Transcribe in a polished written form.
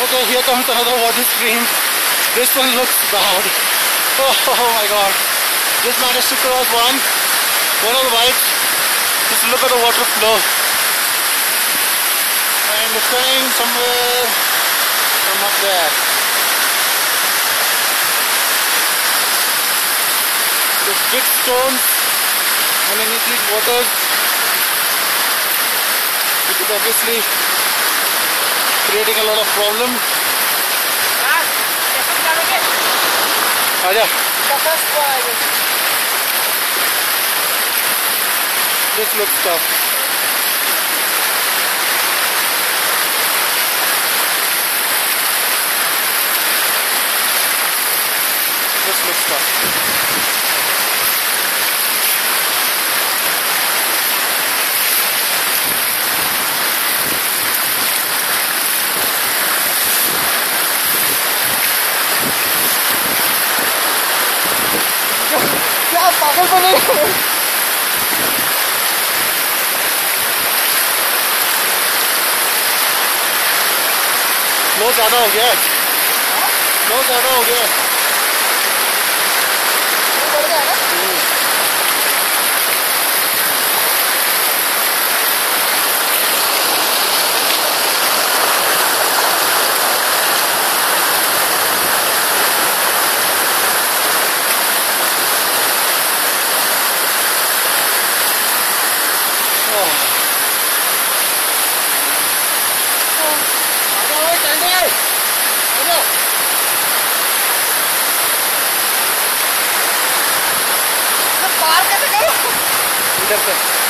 Okay, here comes another water stream. This one looks bad. Oh my god. Just managed to cross one of the bikes. Just look at the water flow. And it's coming somewhere from up there. There's big stones underneath these waters, which is obviously creating a lot of problem. Aja. This looks tough. This looks tough. क्या पागल बने लो ज्यादा हो गया लो ज्यादा हो गया बढ़ गया ना इधर से